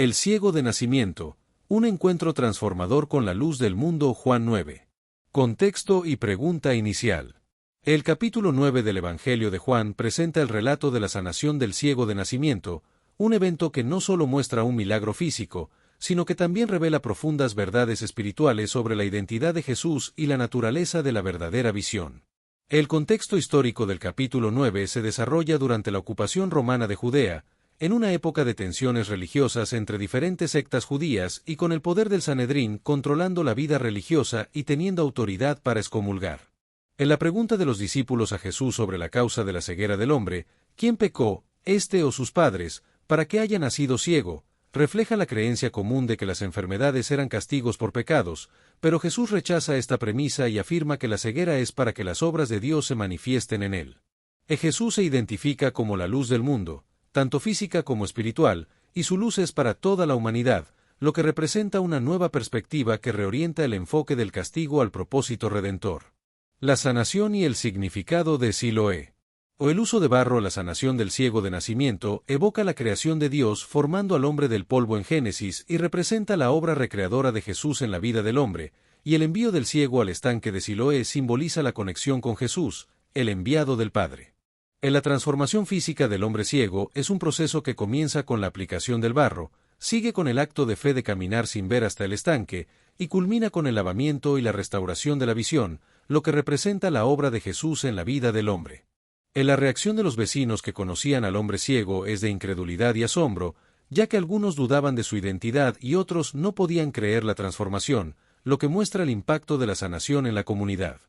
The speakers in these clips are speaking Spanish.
El ciego de nacimiento, un encuentro transformador con la luz del mundo. Juan 9. Contexto y pregunta inicial. El capítulo 9 del Evangelio de Juan presenta el relato de la sanación del ciego de nacimiento, un evento que no solo muestra un milagro físico, sino que también revela profundas verdades espirituales sobre la identidad de Jesús y la naturaleza de la verdadera visión. El contexto histórico del capítulo 9 se desarrolla durante la ocupación romana de Judea, en una época de tensiones religiosas entre diferentes sectas judías y con el poder del Sanedrín controlando la vida religiosa y teniendo autoridad para excomulgar. En la pregunta de los discípulos a Jesús sobre la causa de la ceguera del hombre, ¿quién pecó, este o sus padres, para que haya nacido ciego?, refleja la creencia común de que las enfermedades eran castigos por pecados, pero Jesús rechaza esta premisa y afirma que la ceguera es para que las obras de Dios se manifiesten en él. Jesús se identifica como la luz del mundo, tanto física como espiritual, y su luz es para toda la humanidad, lo que representa una nueva perspectiva que reorienta el enfoque del castigo al propósito redentor. La sanación y el significado de Siloé. O el uso de barro. La sanación del ciego de nacimiento evoca la creación de Dios formando al hombre del polvo en Génesis y representa la obra recreadora de Jesús en la vida del hombre, y el envío del ciego al estanque de Siloé simboliza la conexión con Jesús, el enviado del Padre. En la transformación física del hombre ciego es un proceso que comienza con la aplicación del barro, sigue con el acto de fe de caminar sin ver hasta el estanque, y culmina con el lavamiento y la restauración de la visión, lo que representa la obra de Jesús en la vida del hombre. En la reacción de los vecinos que conocían al hombre ciego es de incredulidad y asombro, ya que algunos dudaban de su identidad y otros no podían creer la transformación, lo que muestra el impacto de la sanación en la comunidad.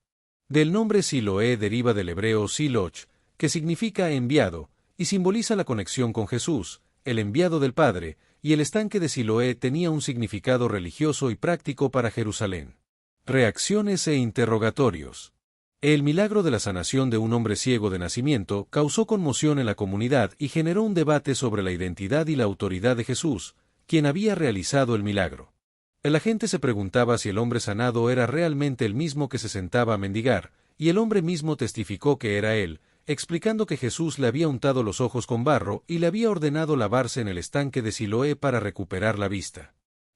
Del nombre Siloé deriva del hebreo Siloch, que significa enviado, y simboliza la conexión con Jesús, el enviado del Padre, y el estanque de Siloé tenía un significado religioso y práctico para Jerusalén. Reacciones e interrogatorios. El milagro de la sanación de un hombre ciego de nacimiento causó conmoción en la comunidad y generó un debate sobre la identidad y la autoridad de Jesús, quien había realizado el milagro. La gente se preguntaba si el hombre sanado era realmente el mismo que se sentaba a mendigar, y el hombre mismo testificó que era él, explicando que Jesús le había untado los ojos con barro y le había ordenado lavarse en el estanque de Siloé para recuperar la vista.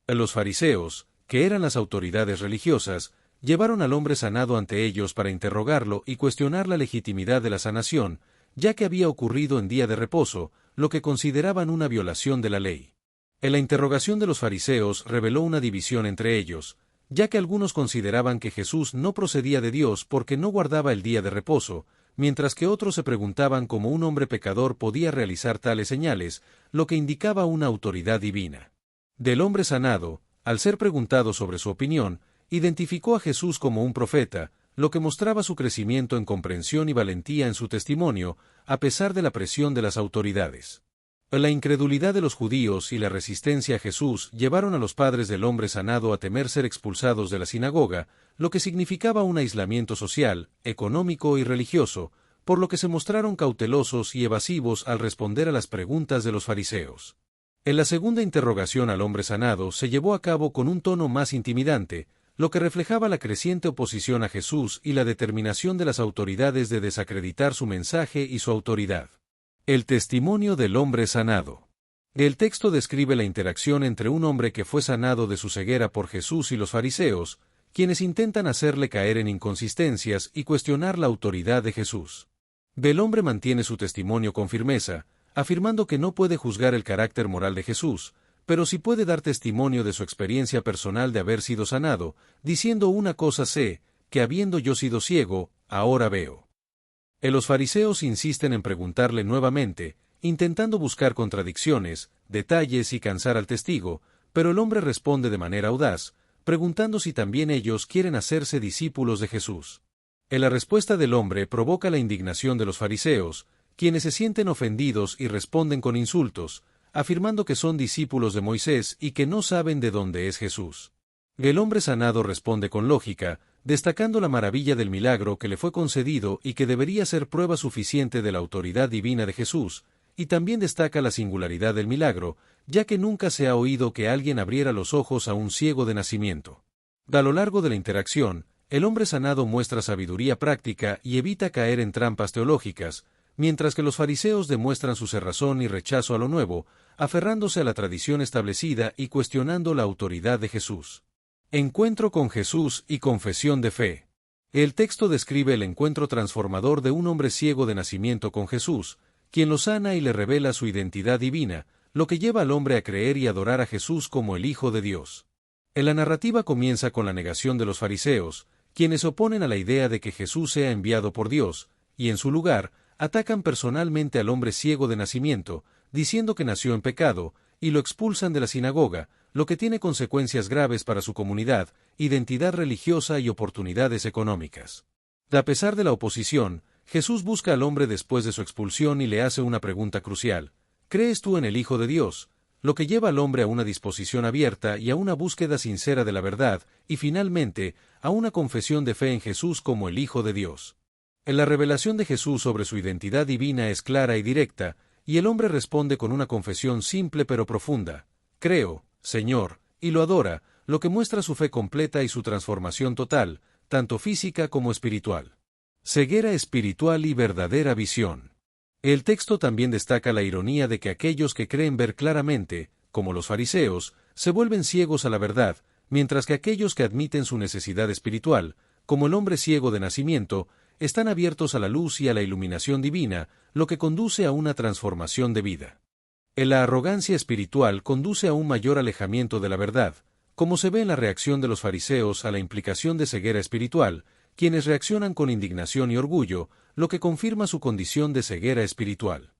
Los fariseos, que eran las autoridades religiosas, llevaron al hombre sanado ante ellos para interrogarlo y cuestionar la legitimidad de la sanación, ya que había ocurrido en día de reposo, lo que consideraban una violación de la ley. En la interrogación de los fariseos reveló una división entre ellos, ya que algunos consideraban que Jesús no procedía de Dios porque no guardaba el día de reposo, mientras que otros se preguntaban cómo un hombre pecador podía realizar tales señales, lo que indicaba una autoridad divina. Del hombre sanado, al ser preguntado sobre su opinión, identificó a Jesús como un profeta, lo que mostraba su crecimiento en comprensión y valentía en su testimonio, a pesar de la presión de las autoridades. La incredulidad de los judíos y la resistencia a Jesús llevaron a los padres del hombre sanado a temer ser expulsados de la sinagoga, lo que significaba un aislamiento social, económico y religioso, por lo que se mostraron cautelosos y evasivos al responder a las preguntas de los fariseos. En la segunda interrogación al hombre sanado se llevó a cabo con un tono más intimidante, lo que reflejaba la creciente oposición a Jesús y la determinación de las autoridades de desacreditar su mensaje y su autoridad. El testimonio del hombre sanado. El texto describe la interacción entre un hombre que fue sanado de su ceguera por Jesús y los fariseos, quienes intentan hacerle caer en inconsistencias y cuestionar la autoridad de Jesús. El hombre mantiene su testimonio con firmeza, afirmando que no puede juzgar el carácter moral de Jesús, pero sí puede dar testimonio de su experiencia personal de haber sido sanado, diciendo una cosa sé, que habiendo yo sido ciego, ahora veo. Los fariseos insisten en preguntarle nuevamente, intentando buscar contradicciones, detalles y cansar al testigo, pero el hombre responde de manera audaz, preguntando si también ellos quieren hacerse discípulos de Jesús. La respuesta del hombre provoca la indignación de los fariseos, quienes se sienten ofendidos y responden con insultos, afirmando que son discípulos de Moisés y que no saben de dónde es Jesús. El hombre sanado responde con lógica, destacando la maravilla del milagro que le fue concedido y que debería ser prueba suficiente de la autoridad divina de Jesús, y también destaca la singularidad del milagro, ya que nunca se ha oído que alguien abriera los ojos a un ciego de nacimiento. A lo largo de la interacción, el hombre sanado muestra sabiduría práctica y evita caer en trampas teológicas, mientras que los fariseos demuestran su cerrazón y rechazo a lo nuevo, aferrándose a la tradición establecida y cuestionando la autoridad de Jesús. Encuentro con Jesús y confesión de fe. El texto describe el encuentro transformador de un hombre ciego de nacimiento con Jesús, quien lo sana y le revela su identidad divina, lo que lleva al hombre a creer y adorar a Jesús como el Hijo de Dios. La narrativa comienza con la negación de los fariseos, quienes se oponen a la idea de que Jesús sea enviado por Dios, y en su lugar, atacan personalmente al hombre ciego de nacimiento, diciendo que nació en pecado, y lo expulsan de la sinagoga, lo que tiene consecuencias graves para su comunidad, identidad religiosa y oportunidades económicas. A pesar de la oposición, Jesús busca al hombre después de su expulsión y le hace una pregunta crucial: ¿crees tú en el Hijo de Dios? Lo que lleva al hombre a una disposición abierta y a una búsqueda sincera de la verdad, y finalmente, a una confesión de fe en Jesús como el Hijo de Dios. La revelación de Jesús sobre su identidad divina es clara y directa, y el hombre responde con una confesión simple pero profunda: creo, Señor, y lo adora, lo que muestra su fe completa y su transformación total, tanto física como espiritual. Ceguera espiritual y verdadera visión. El texto también destaca la ironía de que aquellos que creen ver claramente, como los fariseos, se vuelven ciegos a la verdad, mientras que aquellos que admiten su necesidad espiritual, como el hombre ciego de nacimiento, están abiertos a la luz y a la iluminación divina, lo que conduce a una transformación de vida. La arrogancia espiritual conduce a un mayor alejamiento de la verdad, como se ve en la reacción de los fariseos a la implicación de ceguera espiritual, quienes reaccionan con indignación y orgullo, lo que confirma su condición de ceguera espiritual.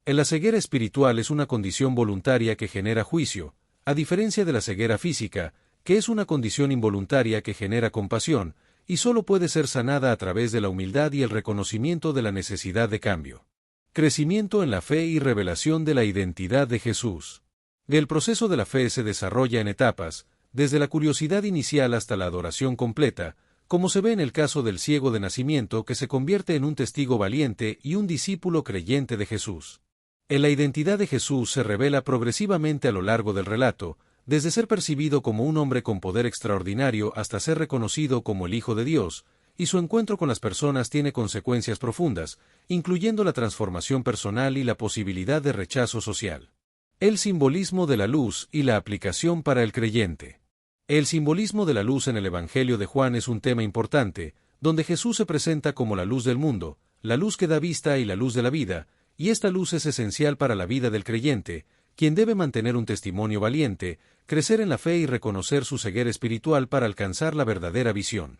La ceguera espiritual es una condición voluntaria que genera juicio, a diferencia de la ceguera física, que es una condición involuntaria que genera compasión, y solo puede ser sanada a través de la humildad y el reconocimiento de la necesidad de cambio. Crecimiento en la fe y revelación de la identidad de Jesús. El proceso de la fe se desarrolla en etapas, desde la curiosidad inicial hasta la adoración completa, como se ve en el caso del ciego de nacimiento que se convierte en un testigo valiente y un discípulo creyente de Jesús. La identidad de Jesús se revela progresivamente a lo largo del relato, desde ser percibido como un hombre con poder extraordinario hasta ser reconocido como el Hijo de Dios, y su encuentro con las personas tiene consecuencias profundas, incluyendo la transformación personal y la posibilidad de rechazo social. El simbolismo de la luz y la aplicación para el creyente. El simbolismo de la luz en el Evangelio de Juan es un tema importante, donde Jesús se presenta como la luz del mundo, la luz que da vista y la luz de la vida, y esta luz es esencial para la vida del creyente, quien debe mantener un testimonio valiente, crecer en la fe y reconocer su ceguera espiritual para alcanzar la verdadera visión.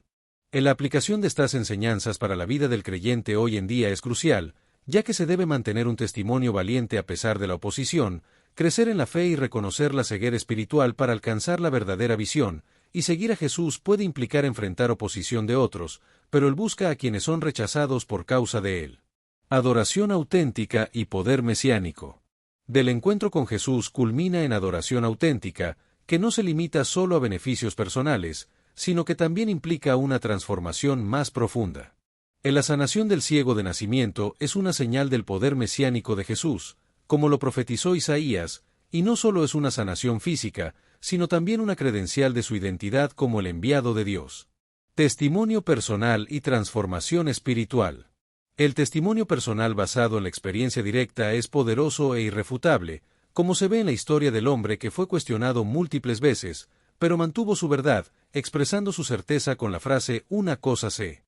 La aplicación de estas enseñanzas para la vida del creyente hoy en día es crucial, ya que se debe mantener un testimonio valiente a pesar de la oposición, crecer en la fe y reconocer la ceguera espiritual para alcanzar la verdadera visión, y seguir a Jesús puede implicar enfrentar oposición de otros, pero Él busca a quienes son rechazados por causa de Él. Adoración auténtica y poder mesiánico. Del encuentro con Jesús culmina en adoración auténtica, que no se limita solo a beneficios personales, sino que también implica una transformación más profunda. La sanación del ciego de nacimiento es una señal del poder mesiánico de Jesús, como lo profetizó Isaías, y no solo es una sanación física, sino también una credencial de su identidad como el enviado de Dios. Testimonio personal y transformación espiritual. El testimonio personal basado en la experiencia directa es poderoso e irrefutable, como se ve en la historia del hombre que fue cuestionado múltiples veces, pero mantuvo su verdad, expresando su certeza con la frase «una cosa sé».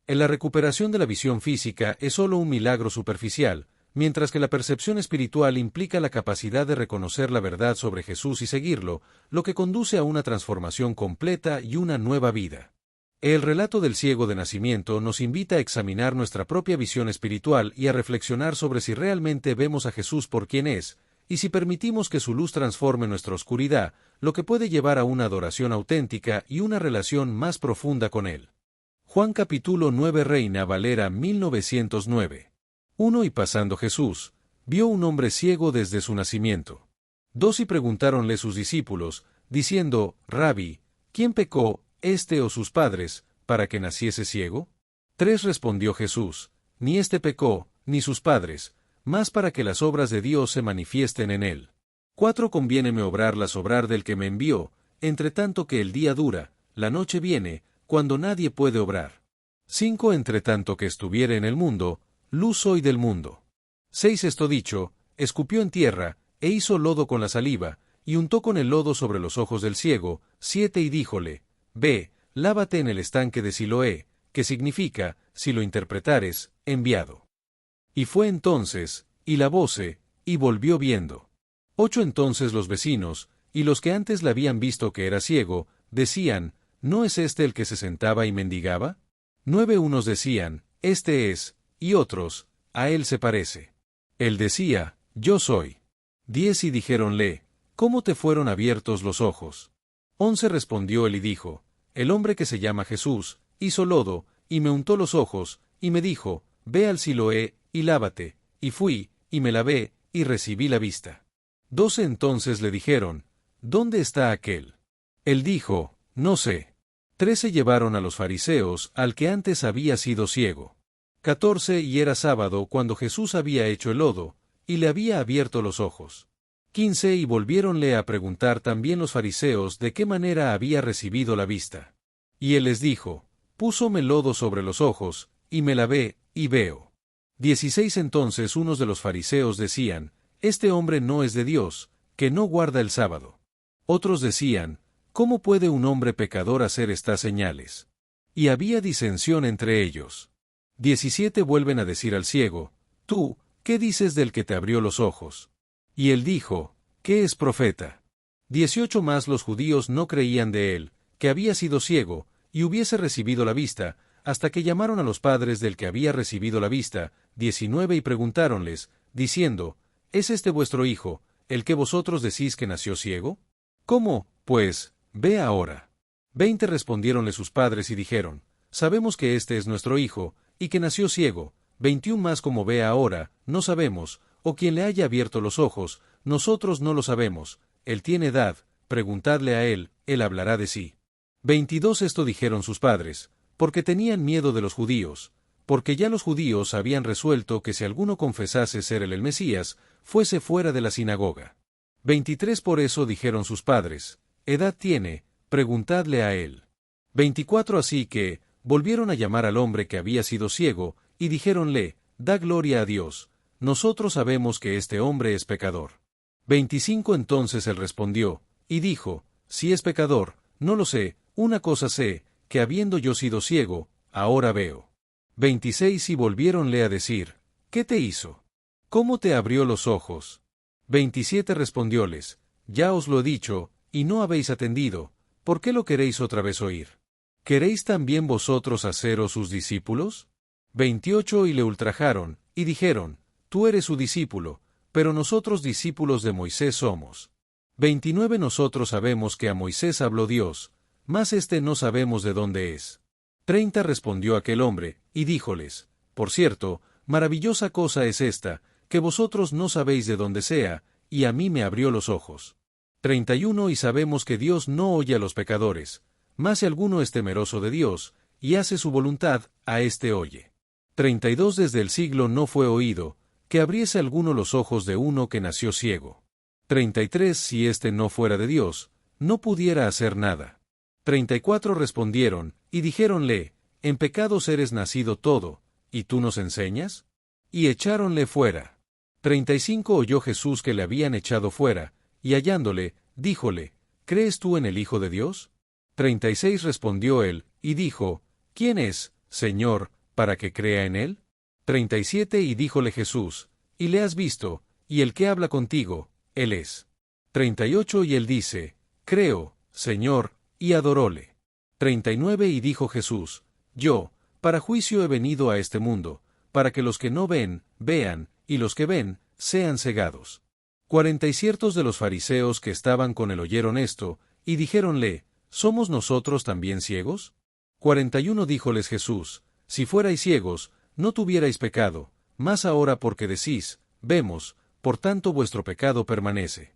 La recuperación de la visión física es solo un milagro superficial, mientras que la percepción espiritual implica la capacidad de reconocer la verdad sobre Jesús y seguirlo, lo que conduce a una transformación completa y una nueva vida. El relato del ciego de nacimiento nos invita a examinar nuestra propia visión espiritual y a reflexionar sobre si realmente vemos a Jesús por quien es, y si permitimos que su luz transforme nuestra oscuridad, lo que puede llevar a una adoración auténtica y una relación más profunda con Él. Juan capítulo 9 Reina Valera 1909. 1 Y pasando Jesús, vio un hombre ciego desde su nacimiento. 2 Y preguntáronle sus discípulos, diciendo, Rabí, ¿quién pecó, este o sus padres, para que naciese ciego? 3 Respondió Jesús, ni éste pecó, ni sus padres, mas para que las obras de Dios se manifiesten en él. 4 Conviéneme obrarlas obrar del que me envió, entre tanto que el día dura, la noche viene, cuando nadie puede obrar. 5 Entre tanto que estuviere en el mundo, luz soy del mundo. 6. Esto dicho, escupió en tierra, e hizo lodo con la saliva, y untó con el lodo sobre los ojos del ciego. 7. Y díjole, ve, lávate en el estanque de Siloé, que significa, si lo interpretares, enviado. Y fue entonces, y lavóse, y volvió viendo. 8. Entonces los vecinos, y los que antes le habían visto que era ciego, decían, ¿no es este el que se sentaba y mendigaba? 9. Unos decían, este es, y otros, a él se parece. Él decía, yo soy. 10. Y dijéronle, ¿cómo te fueron abiertos los ojos? 11. Respondió él y dijo, el hombre que se llama Jesús, hizo lodo, y me untó los ojos, y me dijo, ve al Siloé, y lávate, y fui, y me lavé, y recibí la vista. 12. Entonces le dijeron, ¿dónde está aquel? Él dijo, no sé. 13. Llevaron a los fariseos al que antes había sido ciego. 14. Y era sábado cuando Jesús había hecho el lodo, y le había abierto los ojos. 15. Y volviéronle a preguntar también los fariseos de qué manera había recibido la vista. Y él les dijo, púsome lodo sobre los ojos, y me lavé, y veo. 16. Entonces unos de los fariseos decían, este hombre no es de Dios, que no guarda el sábado. Otros decían, ¿cómo puede un hombre pecador hacer estas señales? Y había disensión entre ellos. 17. Vuelven a decir al ciego, tú, ¿qué dices del que te abrió los ojos? Y él dijo, ¿qué es profeta? 18. Más los judíos no creían de él, que había sido ciego, y hubiese recibido la vista, hasta que llamaron a los padres del que había recibido la vista. 19. Y preguntáronles, diciendo, ¿es este vuestro hijo, el que vosotros decís que nació ciego? ¿Cómo, pues, ve ahora? 20. Respondiéronle sus padres y dijeron, sabemos que este es nuestro hijo, y que nació ciego. 21. Más como ve ahora, no sabemos, o quien le haya abierto los ojos, nosotros no lo sabemos. Él tiene edad, preguntadle a él hablará de sí. 22. Esto dijeron sus padres, porque tenían miedo de los judíos, porque ya los judíos habían resuelto que si alguno confesase ser él el Mesías, fuese fuera de la sinagoga. 23. Por eso dijeron sus padres, edad tiene, preguntadle a él. 24. Así que, volvieron a llamar al hombre que había sido ciego, y dijéronle, da gloria a Dios, nosotros sabemos que este hombre es pecador. 25. Entonces él respondió, y dijo, si es pecador, no lo sé, una cosa sé, que habiendo yo sido ciego, ahora veo. 26. Y volviéronle a decir, ¿qué te hizo? ¿Cómo te abrió los ojos? 27. Respondióles, ya os lo he dicho, y no habéis atendido, ¿por qué lo queréis otra vez oír? ¿Queréis también vosotros haceros sus discípulos? 28. Y le ultrajaron, y dijeron, tú eres su discípulo, pero nosotros discípulos de Moisés somos. 29. Nosotros sabemos que a Moisés habló Dios, mas este no sabemos de dónde es. 30. Respondió aquel hombre, y díjoles, por cierto, maravillosa cosa es esta, que vosotros no sabéis de dónde sea, y a mí me abrió los ojos. 31. Y sabemos que Dios no oye a los pecadores, mas si alguno es temeroso de Dios, y hace su voluntad, a éste oye. 32. Desde el siglo no fue oído, que abriese alguno los ojos de uno que nació ciego. 33. Si éste no fuera de Dios, no pudiera hacer nada. 34. Respondieron, y dijéronle, en pecados eres nacido todo, ¿y tú nos enseñas? Y echáronle fuera. 35. Oyó Jesús que le habían echado fuera, y hallándole, díjole, ¿crees tú en el Hijo de Dios? 36. Respondió él, y dijo, ¿quién es, Señor, para que crea en él? 37. Y díjole Jesús, y le has visto, y el que habla contigo, él es. 38. Y él dice, creo, Señor, y adoróle. 39. Y dijo Jesús, yo, para juicio he venido a este mundo, para que los que no ven, vean, y los que ven, sean cegados. 40. Y ciertos de los fariseos que estaban con él oyeron esto, y dijéronle, ¿somos nosotros también ciegos? 41. Díjoles Jesús, si fuerais ciegos, no tuvierais pecado, mas ahora porque decís, vemos, por tanto vuestro pecado permanece.